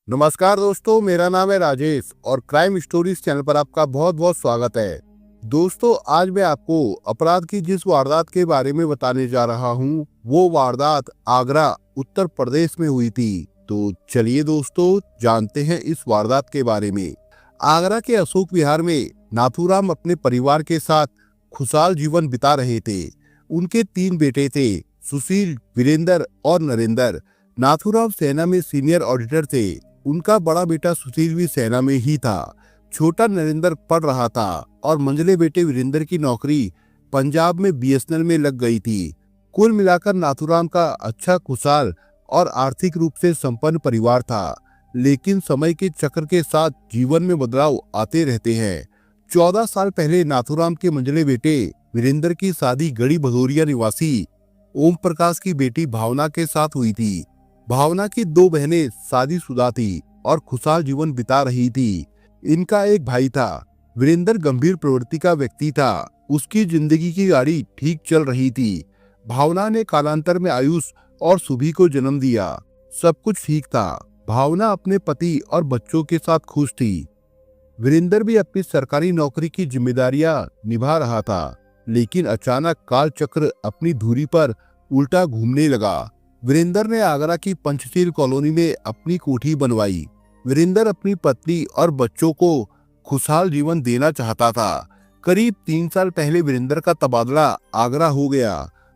नमस्कार दोस्तों, मेरा नाम है राजेश और क्राइम स्टोरीज चैनल पर आपका बहुत बहुत स्वागत है। दोस्तों, आज मैं आपको अपराध की जिस वारदात के बारे में बताने जा रहा हूँ, वो वारदात आगरा उत्तर प्रदेश में हुई थी। तो चलिए दोस्तों, जानते हैं इस वारदात के बारे में। आगरा के अशोक विहार में नाथूराम अपने परिवार के साथ खुशहाल जीवन बिता रहे थे। उनके 3 बेटे थे, सुशील, वीरेंद्र और नरेंद्र। नाथूराम सेना में सीनियर ऑडिटर थे। उनका बड़ा बेटा सुशील भी सेना में ही था। छोटा नरेंद्र पढ़ रहा था और मंझले बेटे वीरेंद्र की नौकरी पंजाब में बीएसएनएल में लग गई थी। कुल मिलाकर नाथूराम का अच्छा, खुशहाल और आर्थिक रूप से संपन्न परिवार था। लेकिन समय के चक्र के साथ जीवन में बदलाव आते रहते हैं। 14 साल पहले नाथूराम के मंझले बेटे वीरेंद्र की शादी गढ़ी भदौरिया निवासी ओम प्रकाश की बेटी भावना के साथ हुई थी। भावना की 2 बहनें शादीशुदा थी और खुशहाल जीवन बिता रही थी। इनका एक भाई था। वीरेंद्र गंभीर प्रवृत्ति का व्यक्ति था। उसकी जिंदगी की गाड़ी ठीक चल रही थी। भावना ने कालांतर में आयुष और सुभी को जन्म दिया। सब कुछ ठीक था। भावना अपने पति और बच्चों के साथ खुश थी। वीरेंद्र भी अपनी सरकारी नौकरी की जिम्मेदारियां निभा रहा था। लेकिन अचानक काल चक्र अपनी धुरी पर उल्टा घूमने लगा। वीरेंद्र ने आगरा की पंचशील कॉलोनी में अपनी कोठी बनवाई। वीरेंद्र अपनी पत्नी और बच्चों को खुशहाल जीवन देना चाहता था। करीब 3 साल पहले वीरेंद्र का तबादला आगरा हो गया।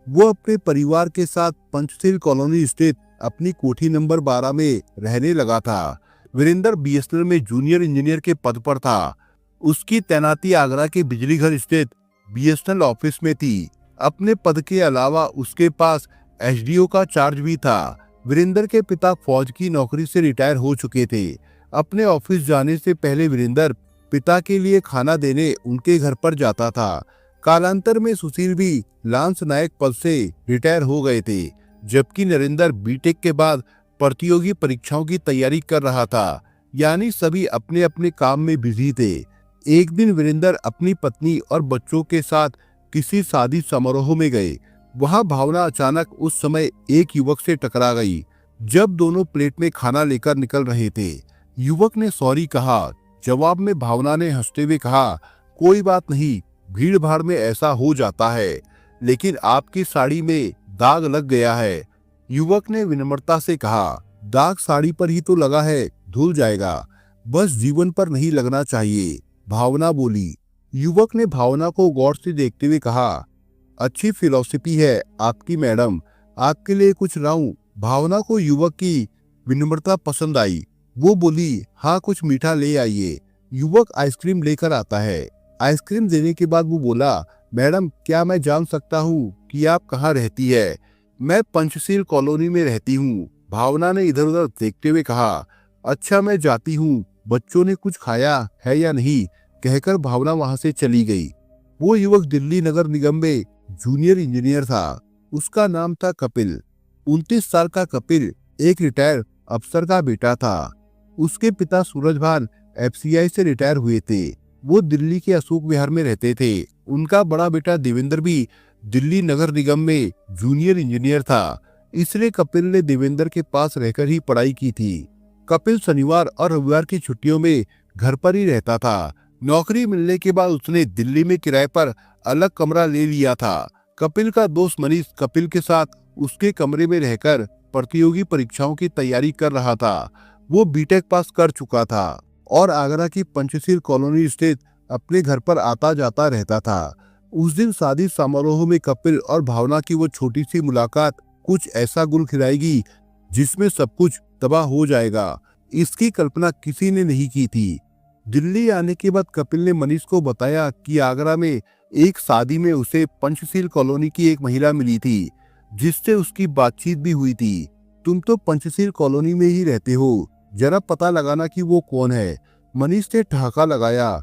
वो अपने परिवार के साथ पंचशील कॉलोनी स्थित अपनी कोठी नंबर 12 में रहने लगा था। वीरेंद्र बीएसएनएल में जूनियर इंजीनियर के पद पर था। उसकी तैनाती आगरा के बिजली घर स्थित बीएसएनएल ऑफिस में थी। अपने पद के अलावा उसके पास एसडीओ का चार्ज भी था। वीरेंद्र के पिता फौज की नौकरी से रिटायर हो चुके थे। अपने ऑफिस जाने से पहले वीरेंद्र पिता के लिए खाना देने उनके घर पर जाता था। कालांतर में सुशील भी लांस नायक पद से रिटायर हो गए थे, जबकि नरेंद्र बीटेक के बाद प्रतियोगी परीक्षाओं की तैयारी कर रहा था। यानी सभी अपने अपने काम में बिजी थे। एक दिन वीरेंद्र अपनी पत्नी और बच्चों के साथ किसी शादी समारोह में गए। वहां भावना अचानक उस समय एक युवक से टकरा गई। जब दोनों प्लेट में खाना लेकर निकल रहे थे, युवक ने सॉरी कहा। जवाब में भावना ने हंसते हुए कहा, कोई बात नहीं, भीड़ भाड़ में ऐसा हो जाता है, लेकिन आपकी साड़ी में दाग लग गया है। युवक ने विनम्रता से कहा, दाग साड़ी पर ही तो लगा है, धुल जाएगा, बस जीवन पर नहीं लगना चाहिए, भावना बोली। युवक ने भावना को गौर से देखते हुए कहा, अच्छी फिलॉसफी है आपकी मैडम, आपके लिए कुछ लाऊं? भावना को युवक की विनम्रता पसंद आई। वो बोली, हाँ कुछ मीठा ले आइए। युवक आइसक्रीम लेकर आता है। आइसक्रीम देने के बाद वो बोला, मैडम क्या मैं जान सकता हूँ कि आप कहाँ रहती है? मैं पंचशील कॉलोनी में रहती हूँ। भावना ने इधर उधर देखते हुए कहा, अच्छा मैं जाती हूँ, बच्चों ने कुछ खाया है या नहीं? कहकर भावना वहां से चली गई। वो युवक दिल्ली नगर निगम में जूनियर इंजीनियर था। उसका नाम था कपिल। 29 साल का कपिल एक रिटायर अफसर का बेटा था। उसके पिता सूरजभान एफसीआई से रिटायर हुए थे। वो दिल्ली के अशोक विहार में रहते थे। उनका बड़ा बेटा देवेंद्र भी दिल्ली नगर निगम में जूनियर इंजीनियर था। इसलिए कपिल ने देवेंद्र के पास रहकर ही पढ़ाई की थी। कपिल शनिवार और रविवार की छुट्टियों में घर पर ही रहता था। नौकरी मिलने के बाद उसने दिल्ली में किराए पर अलग कमरा ले लिया था। कपिल का दोस्त मनीष कपिल के साथ उसके कमरे में रहकर प्रतियोगी परीक्षाओं की तैयारी कर रहा था। वो बीटेक पास कर चुका था और आगरा की पंचशील कॉलोनी स्थित अपने घर पर आता जाता रहता था। उस दिन शादी समारोह में कपिल और भावना की वो छोटी सी मुलाकात कुछ ऐसा गुल खिलाएगी जिसमें सब कुछ तबाह हो जाएगा। इसकी कल्पना किसी ने नहीं की थी। दिल्ली आने के बाद कपिल ने मनीष को बताया कि आगरा में एक शादी में उसे पंचशील कॉलोनी की एक महिला मिली थी, जिससे उसकी बातचीत भी हुई थी। तुम तो पंचशील कॉलोनी में ही रहते हो, जरा पता लगाना कि वो कौन है। मनीष ने ठहाका लगाया,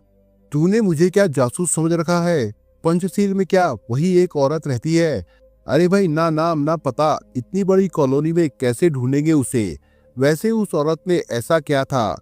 तूने मुझे क्या जासूस समझ रखा है? पंचशील में क्या वही एक औरत रहती है? अरे भाई, ना नाम ना पता, इतनी बड़ी कॉलोनी में कैसे ढूंढेंगे उसे? वैसे उस औरत में ऐसा क्या था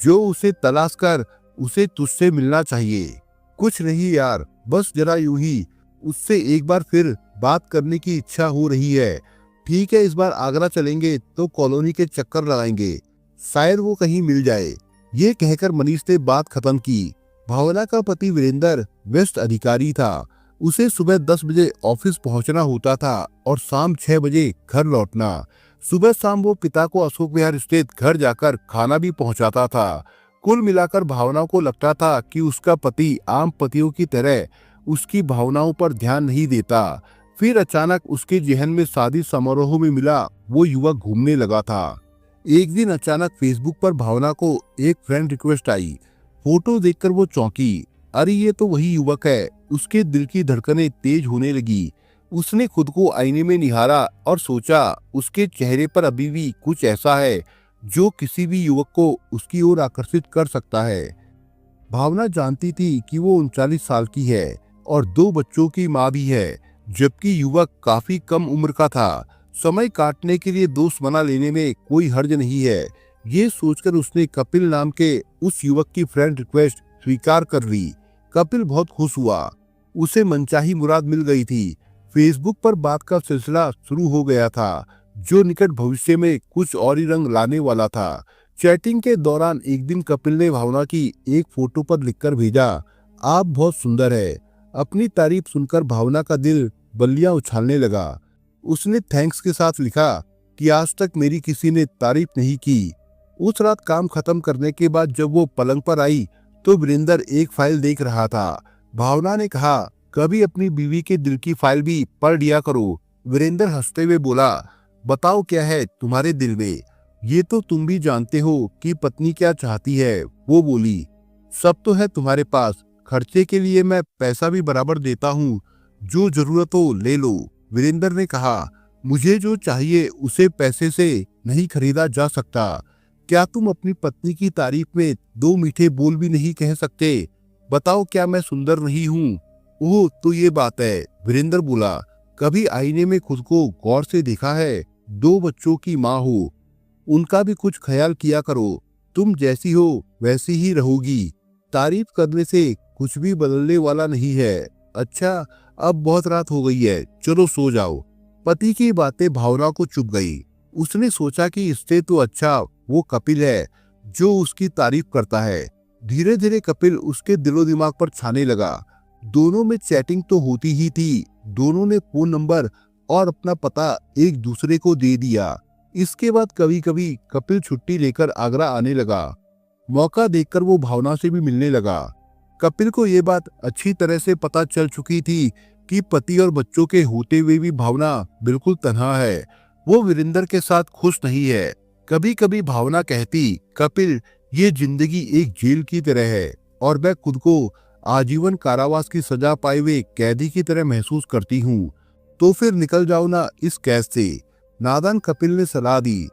जो उसे तलाश कर उसे तुझसे मिलना चाहिए? कुछ नहीं यार, बस जरा यूं ही उससे एक बार फिर बात करने की इच्छा हो रही है। ठीक है, इस बार आगरा चलेंगे तो कॉलोनी के चक्कर लगाएंगे। शायद वो कहीं मिल जाए। ये कहकर मनीष ने बात खत्म की। भावना का पति वीरेंद्र व्यस्त अधिकारी था। उसे सुबह 10 बजे ऑफिस पहुंचना होता था और शाम 6 बजे घर लौटना। सुबह शाम वो पिता को अशोक विहार स्थित घर जाकर खाना भी पहुंचाता था। कुल मिलाकर भावना को लगता था कि उसका पति आम पतियों की तरह उसकी भावनाओं पर ध्यान नहीं देता। फिर अचानक उसके जहन में शादी समारोह में मिला वो युवक घूमने लगा था। एक दिन अचानक फेसबुक पर भावना को एक फ्रेंड रिक्वेस्ट आई। फोटो देखकर वो चौंकी। अरे ये तो वही युवक है। उसके दिल की धड़कनें तेज होने लगी। उसने खुद को आईने में निहारा और सोचा उसके चेहरे पर अभी भी कुछ ऐसा है जो किसी भी युवक को उसकी ओर आकर्षित कर सकता है। भावना जानती थी कि वो 39 साल की है और 2 बच्चों की माँ भी है, जबकि युवक काफी कम उम्र का था। समय काटने के लिए दोस्त बना लेने में कोई हर्ज नहीं है। ये सोचकर उसने कपिल नाम के उस युवक की फ्रेंड रिक्वेस्ट स्वीकार कर ली। कपिल बहुत खुश हुआ। उसे मनचाही मुराद मिल गई थी। फेसबुक पर बात का सिलसिला शुरू हो गया था, जो निकट भविष्य में कुछ और ही रंग लाने वाला था। चैटिंग के दौरान एक दिन कपिल ने भावना की एक फोटो पर लिखकर भेजा, आप बहुत सुंदर है। अपनी तारीफ सुनकर भावना का दिल बल्लियां उछालने लगा। उसने थैंक्स के साथ लिखा कि आज तक मेरी किसी ने तारीफ नहीं की। उस रात काम खत्म करने के बाद जब वो पलंग पर आई तो वीरेंद्र एक फाइल देख रहा था। भावना ने कहा, कभी अपनी बीवी के दिल की फाइल भी पढ़ लिया करो। वीरेंद्र हंसते हुए बोला, बताओ क्या है तुम्हारे दिल में? ये तो तुम भी जानते हो कि पत्नी क्या चाहती है। वो बोली, सब तो है तुम्हारे पास, खर्चे के लिए मैं पैसा भी बराबर देता हूँ, जो जरूरत हो ले लो। वीरेंद्र ने कहा, मुझे जो चाहिए उसे पैसे से नहीं खरीदा जा सकता। क्या तुम अपनी पत्नी की तारीफ में 2 मीठे बोल भी नहीं कह सकते? बताओ क्या मैं सुंदर नहीं हूँ? ओह तो ये बात है, वीरेंद्र बोला। कभी आईने में खुद को गौर से देखा है? 2 बच्चों की माँ हो, उनका भी कुछ ख्याल किया करो। तुम जैसी हो वैसी ही रहोगी। तारीफ करने से कुछ भी बदलने वाला नहीं है। अच्छा अब बहुत रात हो गई है, चलो सो जाओ। पति की बातें भावना को चुभ गई। उसने सोचा कि इससे तो अच्छा वो कपिल है जो उसकी तारीफ करता है। धीरे धीरे कपिल उसके दिलो दिमाग पर छाने लगा। दोनों में चैटिंग तो होती ही थी। दोनों ने फोन नंबर और अपना पता एक दूसरे को दे दिया। इसके बाद कभी कभी कपिल छुट्टी लेकर आगरा आने लगा। मौका देखकर वो भावना से भी मिलने लगा। कपिल को ये बात अच्छी तरह से पता चल चुकी थी कि पति और बच्चों के होते हुए भी भावना बिल्कुल तन्हा है। वो वीरेंद्र के साथ खुश नहीं है। कभी कभी भावना कहती, कपिल ये जिंदगी एक जेल की तरह है और मैं खुद को आजीवन कारावास की सजा पाए हुए कैदी की तरह महसूस करती हूँ। तो फिर निकल जाओ ना इस कैद से। नादान कपिल ने सलाह दी।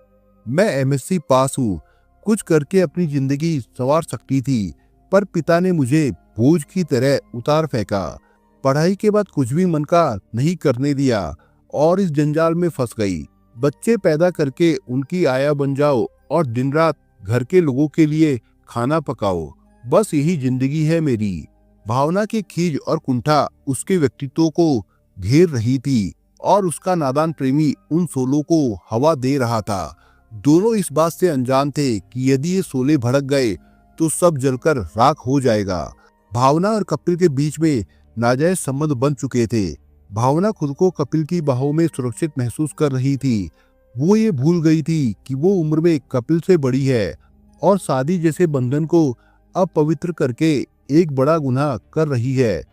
मैं एमएससी पास हूँ, कुछ करके अपनी जिंदगी संवार सकती थी, पर पिता ने मुझे बोझ की तरह उतार फेंका। पढ़ाई के बाद कुछ भी मन का नहीं करने दिया और इस जंजाल में फंस गई। बच्चे पैदा करके उनकी आया बन जाओ और दिन रात घर के लोगों के लिए खाना पकाओ, बस यही जिंदगी है मेरी। भावना की खीज और कुंठा उसके व्यक्तित्व को घेर रही थी और उसका नादान प्रेमी उन शोलों को हवा दे रहा था। दोनों इस बात से अनजान थे कि यदि ये शोले भड़क गए तो सब जलकर राख हो जाएगा। भावना और कपिल के बीच में नाजायज संबंध बन चुके थे। भावना खुद को कपिल की बाहों में सुरक्षित महसूस कर रही थी। वो ये भूल गई थी कि वो उम्र में कपिल से बड़ी है और शादी जैसे बंधन को अपवित्र करके एक बड़ा गुनाह कर रही है।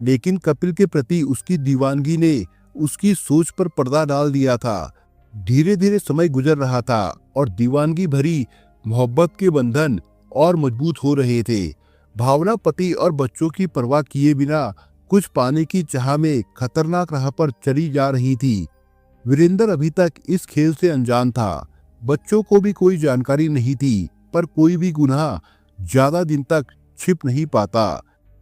लेकिन कपिल के प्रति उसकी दीवानगी ने उसकी सोच पर पर्दा डाल दिया था। धीरे धीरे समय गुजर रहा था और दीवानगी भरी मोहब्बत के बंधन और मजबूत हो रहे थे। भावना पति और बच्चों की परवाह किए बिना कुछ पाने की चाह में खतरनाक राह पर चली जा रही थी। वीरेंद्र अभी तक इस खेल से अनजान था। बच्चों को भी कोई जानकारी नहीं थी, पर कोई भी गुनाह ज्यादा दिन तक छिप नहीं पाता।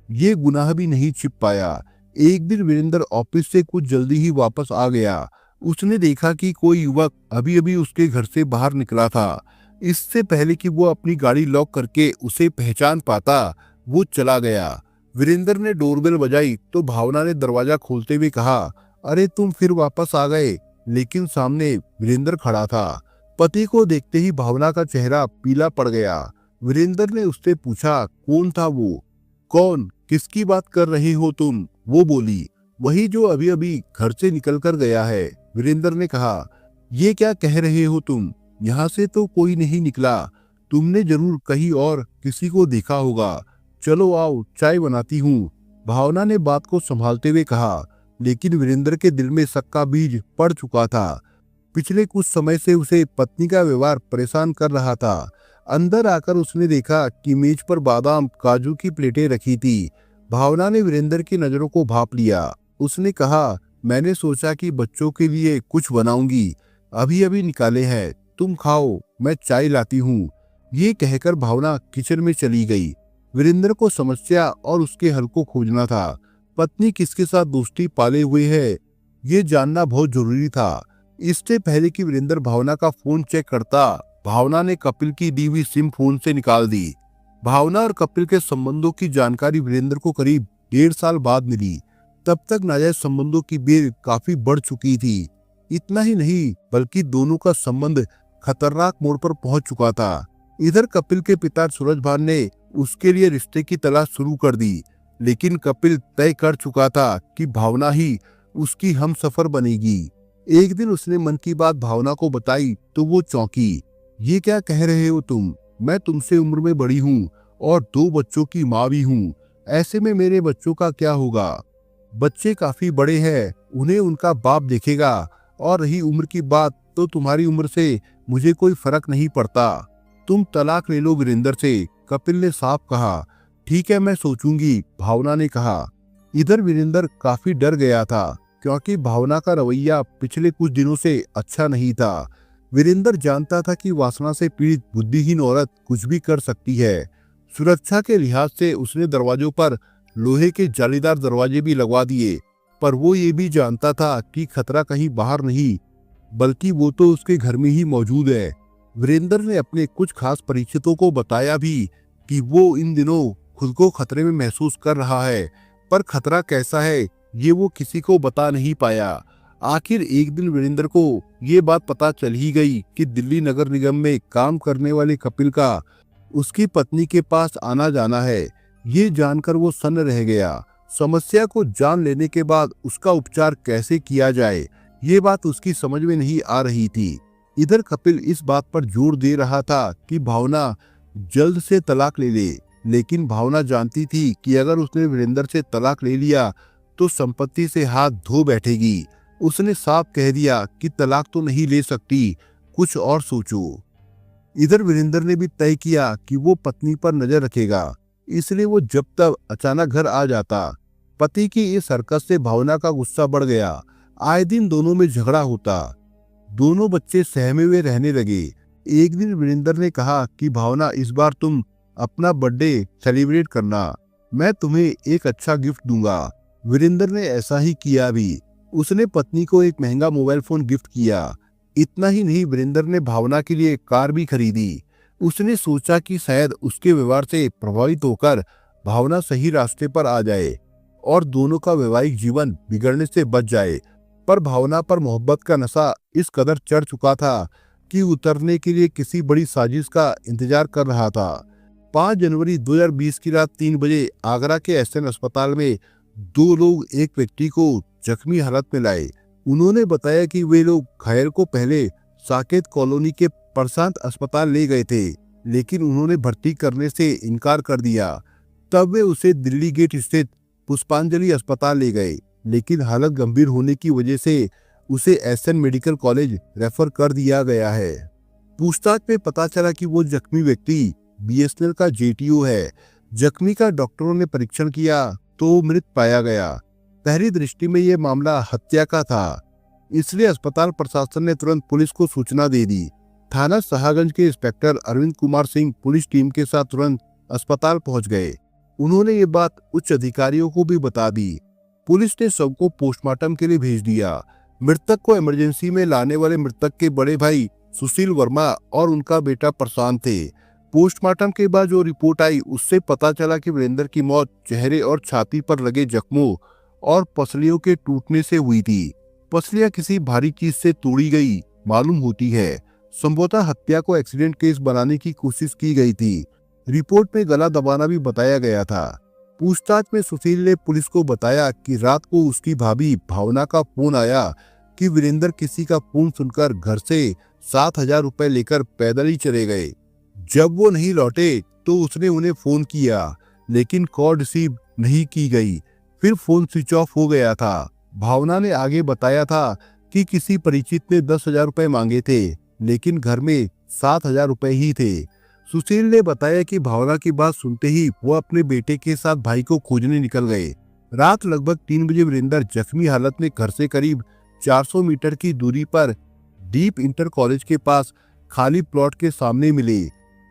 ये गुनाह भी नहीं छिप पाया। एक दिन वीरेंद्र ऑफिस से कुछ जल्दी ही वापस आ गया। उसने देखा कि कोई युवक अभी अभी उसके घर से बाहर निकला था। इससे पहले कि वो अपनी गाड़ी लॉक करके उसे पहचान पाता, वो चला गया। वीरेंद्र ने डोरबेल बजाई तो भावना ने दरवाजा खोलते हुए कहा, अरे तुम फिर वापस आ गए। लेकिन सामने वीरेंद्र खड़ा था। पति को देखते ही भावना का चेहरा पीला पड़ गया। वीरेंद्र ने उससे पूछा, कौन था वो? कौन? किसकी बात कर रहे हो तुम? वो बोली, वही जो अभी अभी घर से निकल कर गया है। वीरेंद्र ने कहा, ये क्या कह रहे हो तुम? यहाँ से तो कोई नहीं निकला। तुमने जरूर कहीं और किसी को देखा होगा। चलो आओ, चाय बनाती हूँ। भावना ने बात को संभालते हुए कहा, लेकिन वीरेंद्र के दिल में शक का बीज पड़ चुका था। पिछले कुछ समय से उसे पत्नी का व्यवहार परेशान कर रहा था। अंदर आकर उसने देखा कि मेज पर बादाम काजू की प्लेटें रखी थी। भावना ने वीरेंद्र की नजरों को भांप लिया। उसने कहा, मैंने सोचा कि बच्चों के लिए कुछ बनाऊंगी, अभी अभी निकाले हैं, तुम खाओ, मैं चाय लाती हूँ। ये कहकर भावना किचन में चली गई। वीरेंद्र को समस्या और उसके हल को खोजना था। पत्नी किसके साथ दोस्ती पाले हुए है, ये जानना बहुत जरूरी था। इससे पहले कि वीरेंद्र भावना का फोन चेक करता, भावना ने कपिल की दी हुई सिम फोन से निकाल दी। भावना और कपिल के संबंधों की जानकारी वीरेंद्र को करीब 1.5 साल बाद मिली। तब तक नाजायज संबंधों की बेर काफी बढ़ चुकी थी। इतना ही नहीं, बल्कि दोनों का संबंध खतरनाक मोड़ पर पहुंच चुका था। इधर कपिल के पिता सूरज भान ने उसके लिए रिश्ते की तलाश शुरू कर दी, लेकिन कपिल तय कर चुका था कि भावना ही उसकी हमसफर बनेगी। एक दिन उसने मन की बात भावना को बताई तो वो चौंकी। ये क्या कह रहे हो तुम? मैं तुमसे उम्र में बड़ी हूँ और 2 बच्चों की माँ भी हूँ। ऐसे में मेरे बच्चों का क्या होगा? बच्चे काफी बड़े हैं, उन्हें उनका बाप देखेगा। और रही उम्र की बात, तो तुम्हारी उम्र से मुझे कोई फर्क नहीं पड़ता। तुम तलाक ले लो वीरेंद्र से, कपिल ने साफ कहा। ठीक है, मैं सोचूंगी, भावना ने कहा। इधर वीरेंद्र काफी डर गया था, क्योंकि भावना का रवैया पिछले कुछ दिनों से अच्छा नहीं था। वीरेंद्र जानता था कि वासना से पीड़ित बुद्धिहीन औरत कुछ भी कर सकती है। सुरक्षा के लिहाज से उसने दरवाजों पर लोहे के जालीदार दरवाजे भी लगवा दिए, पर वो ये भी जानता था कि खतरा कहीं बाहर नहीं, बल्कि वो तो उसके घर में ही मौजूद है। वीरेंद्र ने अपने कुछ खास परिचितों को बताया भी कि वो इन दिनों खुद को खतरे में महसूस कर रहा है, पर खतरा कैसा है ये वो किसी को बता नहीं पाया। आखिर एक दिन वीरेंद्र को ये बात पता चल ही गई कि दिल्ली नगर निगम में काम करने वाले कपिल का उसकी पत्नी के पास आना जाना है। ये जानकर वो सन्न रह गया। समस्या को जान लेने के बाद उसका उपचार कैसे किया जाए, ये बात उसकी समझ में नहीं आ रही थी। इधर कपिल इस बात पर जोर दे रहा था कि भावना जल्द से तलाक ले ले, लेकिन भावना जानती थी कि अगर उसने वीरेंद्र से तलाक ले लिया तो संपत्ति से हाथ धो बैठेगी। उसने साफ कह दिया कि तलाक तो नहीं ले सकती, कुछ और सोचो। इधर वीरेंद्र ने भी तय किया कि वो पत्नी पर नजर रखेगा, इसलिए वो जब तक अचानक घर आ जाता। पति की इस हरकत से भावना का गुस्सा बढ़ गया। आए दिन दोनों में झगड़ा होता। दोनों बच्चे सहमे हुए रहने लगे। एक दिन वीरेंद्र ने कहा कि भावना, इस बार तुम अपना बर्थडे सेलिब्रेट करना, मैं तुम्हें एक अच्छा गिफ्ट दूंगा। वीरेंद्र ने ऐसा ही किया भी। उसने पत्नी को एक महंगा मोबाइल फोन गिफ्ट किया। इतना ही नहीं, वीरेंद्र ने भावना के लिए कार भी खरीदी। उसने सोचा कि शायद उसके व्यवहार से प्रभावित होकर भावना सही रास्ते पर आ जाए और दोनों का वैवाहिक जीवन बिगड़ने से बच जाए। पर भावना पर मोहब्बत का नशा इस कदर चढ़ चुका था कि उतरने के लिए किसी बड़ी साजिश का इंतजार कर रहा था। 5 जनवरी 2020 की रात 3 बजे आगरा के एसएन अस्पताल में 2 लोग एक व्यक्ति को जख्मी हालत में लाए। उन्होंने बताया कि वे लोग घायल को पहले साकेत कॉलोनी के प्रशांत अस्पताल ले गए थे, लेकिन उन्होंने भर्ती करने से इनकार कर दिया। तब वे उसे दिल्ली गेट स्थित पुष्पांजलि अस्पताल ले गए, लेकिन हालत गंभीर होने की वजह से उसे एसएन मेडिकल कॉलेज रेफर कर दिया गया है। पूछताछ में पता चला कि वो जख्मी व्यक्ति बीएसएनएल का जेटीओ है। जख्मी का डॉक्टरों ने परीक्षण किया तो मृत पाया गया। पहली दृष्टि में ये मामला हत्या का था, इसलिए अस्पताल प्रशासन ने तुरंत पुलिस को सूचना दे दी। थाना शाहगंज के inspector Arvind Kumar Singh police team के साथ तुरंत अस्पताल पहुंच गए। उन्होंने ये बात उच्च अधिकारियों को भी बता दी। पुलिस ने शव को पोस्टमार्टम के लिए भेज दिया। मृतक को इमरजेंसी में लाने वाले मृतक के बड़े भाई सुशील वर्मा और उनका बेटा प्रशांत थे। पोस्टमार्टम के बाद जो रिपोर्ट आई उससे पता चला कि वीरेंद्र की मौत चेहरे और छाती पर लगे जख्मों और पसलियों के टूटने से हुई थी। पसलियां किसी भारी चीज से तोड़ी गई मालूम होती है। संभवतः हत्या को एक्सीडेंट केस बनाने की कोशिश की गई थी। रिपोर्ट में गला दबाना भी बताया गया था। पूछताछ में सुशील ने पुलिस को बताया कि रात को उसकी भाभी भावना का फोन आया कि वीरेंद्र किसी का फोन सुनकर घर से 7,000 रुपए लेकर पैदल ही चले गए। जब वो नहीं लौटे तो उसने उन्हें फोन किया, लेकिन कॉल रिसीव नहीं की गई। फिर फोन स्विच ऑफ हो गया था। भावना ने आगे बताया था कि किसी परिचित ने 10,000 रुपए मांगे थे, लेकिन घर में 7,000 रुपए ही थे। सुशील ने बताया कि भावना की बात सुनते ही वो अपने बेटे के साथ भाई को खोजने निकल गए। रात लगभग 3 बजे वीरेंद्र जख्मी हालत में घर से करीब 400 मीटर की दूरी पर डीप इंटर कॉलेज के पास खाली प्लॉट के सामने मिले,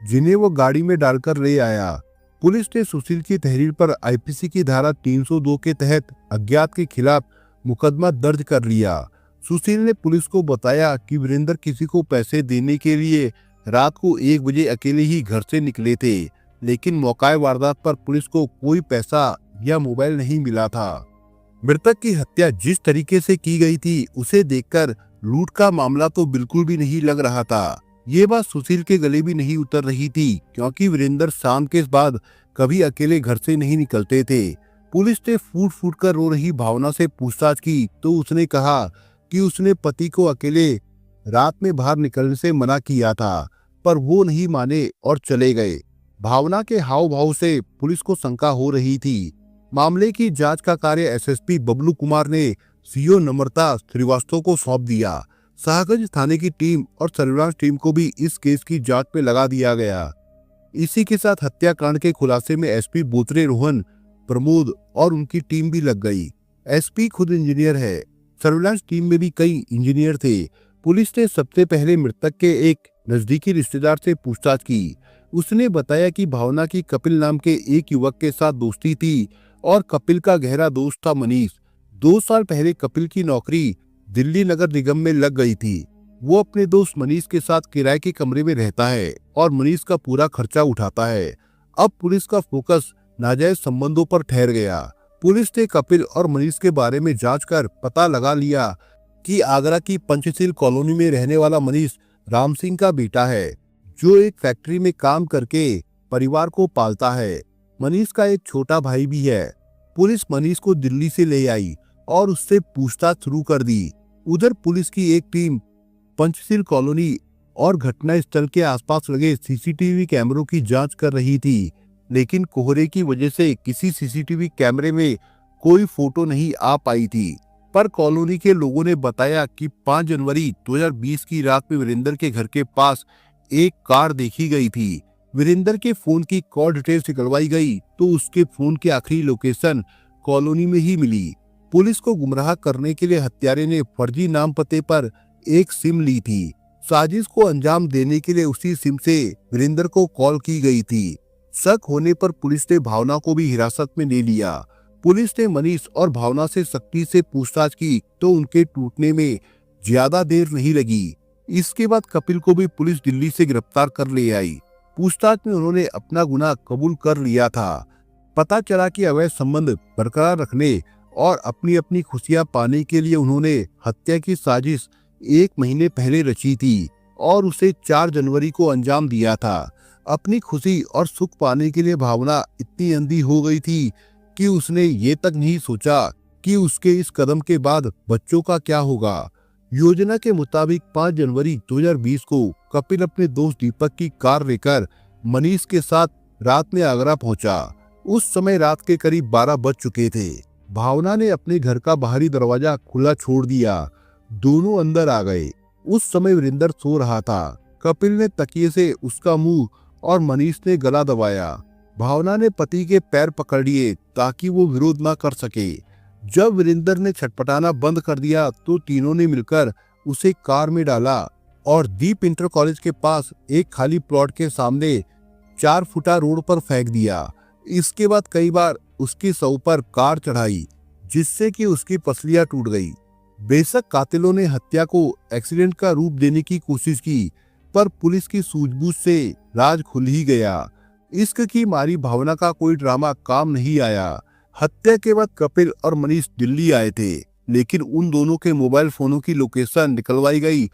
जिन्हें वो गाड़ी में डालकर ले आया। पुलिस ने सुशील की तहरीर पर आईपीसी की धारा 302 के तहत अज्ञात के खिलाफ मुकदमा दर्ज कर लिया। सुशील ने पुलिस को बताया कि वीरेंद्र किसी को पैसे देने के लिए रात को 1 बजे अकेले ही घर से निकले थे, लेकिन मौका वारदात पर पुलिस को कोई पैसा या मोबाइल नहीं मिला था। मृतक की हत्या जिस तरीके से की गई थी उसे देखकर लूट का मामला तो बिल्कुल भी नहीं लग रहा था। ये बात सुशील के गले भी नहीं उतर रही थी, क्योंकि वीरेंद्र शाम के बाद कभी अकेले घर से नहीं निकलते थे। पुलिस ने फूट फूट कर रो रही भावना से पूछताछ की तो उसने कहा कि उसने पति को अकेले रात में बाहर निकलने से मना किया था, पर वो नहीं माने और चले गए। भावना के हाव भाव से पुलिस को शंका हो रही थी। मामले की जांच का कार्य एसएसपी बबलू कुमार ने सीओ नम्रता श्रीवास्तव को सौंप दिया। शाहगंज थाने की टीम और सर्विलांस टीम को भी इस केस की जांच में लगा दिया गया। इसी के साथ हत्याकांड के खुलासे में एसपी बोतरे रोहन, प्रमोद और उनकी टीम भी लग गई। एसपी खुद इंजीनियर है। सर्विलांस टीम में भी कई इंजीनियर थे। पुलिस ने सबसे पहले मृतक के एक नजदीकी रिश्तेदार से पूछताछ की। उसने बताया कि भावना की कपिल नाम के एक युवक के साथ दोस्ती थी और कपिल का गहरा दोस्त था मनीष। 2 साल पहले कपिल की नौकरी दिल्ली नगर निगम में लग गई थी। वो अपने दोस्त मनीष के साथ किराए के कमरे में रहता है और मनीष का पूरा खर्चा उठाता है। अब पुलिस का फोकस नाजायज संबंधों पर ठहर गया। पुलिस ने कपिल और मनीष के बारे में जांच कर पता लगा लिया कि आगरा की पंचशील कॉलोनी में रहने वाला मनीष राम सिंह का बेटा है, जो एक फैक्ट्री में काम करके परिवार को पालता है। मनीष का एक छोटा भाई भी है। पुलिस मनीष को दिल्ली से ले आई और उससे पूछताछ शुरू कर दी। उधर पुलिस की एक टीम पंचशील कॉलोनी और घटना स्थल के आसपास लगे सीसीटीवी कैमरों की जांच कर रही थी, लेकिन कोहरे की वजह से किसी सीसीटीवी कैमरे में कोई फोटो नहीं आ पाई थी। पर कॉलोनी के लोगों ने बताया कि 5 जनवरी 2020 की रात में वीरेंद्र के घर के पास एक कार देखी गई थी। वीरेंद्र के फोन की कॉल डिटेल्स निकलवाई गई तो उसके फोन की आखिरी लोकेशन कॉलोनी में ही मिली। पुलिस को गुमराह करने के लिए हत्यारे ने फर्जी नाम पते पर एक सिम ली थी। साजिश को अंजाम देने के लिए उसी सिम से वीरेंद्र को कॉल की गई थी। शक होने पर पुलिस ने भावना को भी हिरासत में ले लिया। पुलिस ने मनीष और भावना से सख्ती से पूछताछ की तो उनके टूटने में ज्यादा देर नहीं लगी। इसके बाद कपिल को भी पुलिस दिल्ली से गिरफ्तार कर ले आई। पूछताछ में उन्होंने अपना गुनाह कबूल कर लिया था। पता चला कि अवैध संबंध बरकरार रखने और अपनी अपनी खुशियां पाने के लिए उन्होंने हत्या की साजिश 1 महीने पहले रची थी और उसे 4 जनवरी को अंजाम दिया था। अपनी खुशी और सुख पाने के लिए भावना इतनी अंधी हो गई थी कि उसने ये तक नहीं सोचा कि उसके इस कदम के बाद बच्चों का क्या होगा। योजना के मुताबिक 5 जनवरी 2020 को कपिल अपने दोस्त दीपक की कार लेकर मनीष के साथ रात में आगरा पहुंचा। उस समय रात के करीब 12 बज चुके थे। भावना ने अपने घर का बाहरी दरवाजा खुला छोड़ दिया। दोनों अंदर आ गए। उस समय वीरेंद्र सो रहा था। कपिल ने तकिए से उसका मुंह और मनीष ने गला दबाया। भावना ने पति के पैर पकड़ लिए ताकि वो विरोध न कर सके। जब वीरेंद्र ने छटपटाना बंद कर दिया तो तीनों ने मिलकर उसे कार में डाला और दीप इंटर कॉलेज के पास एक खाली प्लॉट के सामने 4 फुटा रोड पर फेंक दिया। इसके बाद कई बार उसकी सौ पर कार चढ़ाई, जिससे कि उसकी पसलियां टूट गई। बेशक कातिलों ने हत्या को एक्सीडेंट का रूप देने की कोशिश की, पर पुलिस की सूझबूझ से राज खुल ही गया। इश्क की मारी भावना का कोई ड्रामा काम नहीं आया। हत्या के बाद कपिल और मनीष दिल्ली आए थे, लेकिन उन दोनों के मोबाइल फोनों की लोकेशन निकलवाई गई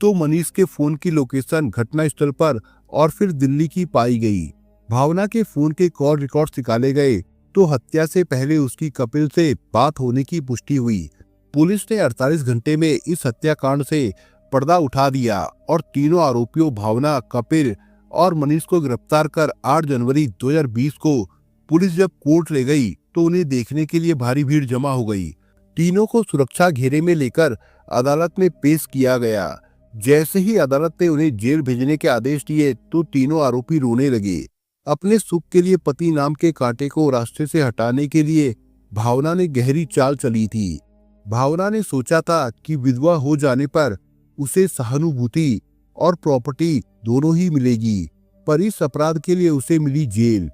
तो मनीष के फोन की लोकेशन घटना स्थल पर और फिर दिल्ली की पाई गई। भावना के फोन के कॉल रिकॉर्ड्स निकाले गए तो हत्या से पहले उसकी कपिल से बात होने की पुष्टि हुई। पुलिस ने 48 घंटे में इस हत्याकांड से पर्दा उठा दिया और तीनों आरोपियों भावना, कपिल और मनीष को गिरफ्तार कर 8 जनवरी 2020 को पुलिस जब कोर्ट ले गई तो उन्हें देखने के लिए भारी भीड़ जमा हो गई। तीनों को सुरक्षा घेरे में लेकर अदालत में पेश किया गया। जैसे ही अदालत ने उन्हें जेल भेजने के आदेश दिए तो तीनों आरोपी रोने लगे। अपने सुख के लिए पति नाम के कांटे को रास्ते से हटाने के लिए भावना ने गहरी चाल चली थी। भावना ने सोचा था कि विधवा हो जाने पर उसे सहानुभूति और प्रॉपर्टी दोनों ही मिलेगी, पर इस अपराध के लिए उसे मिली जेल।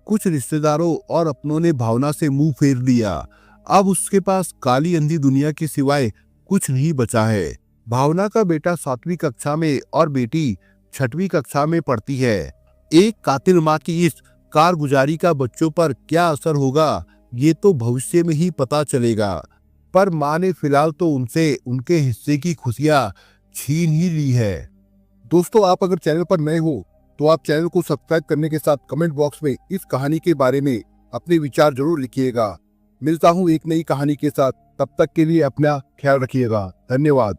कुछ रिश्तेदारों और अपनों ने भावना से मुंह फेर लिया। अब उसके पास काली अंधी दुनिया के सिवाय कुछ नहीं बचा है। भावना का बेटा 7वीं कक्षा में और बेटी 6वीं कक्षा में पढ़ती है। एक कातिल माँ की इस कारगुजारी का बच्चों पर क्या असर होगा ये तो भविष्य में ही पता चलेगा, पर माँ ने फिलहाल तो उनसे उनके हिस्से की खुशियां छीन ही ली है। दोस्तों, आप अगर चैनल पर नए हो तो आप चैनल को सब्सक्राइब करने के साथ कमेंट बॉक्स में इस कहानी के बारे में अपने विचार जरूर लिखिएगा। मिलता हूँ एक नई कहानी के साथ, तब तक के लिए अपना ख्याल रखिएगा। धन्यवाद।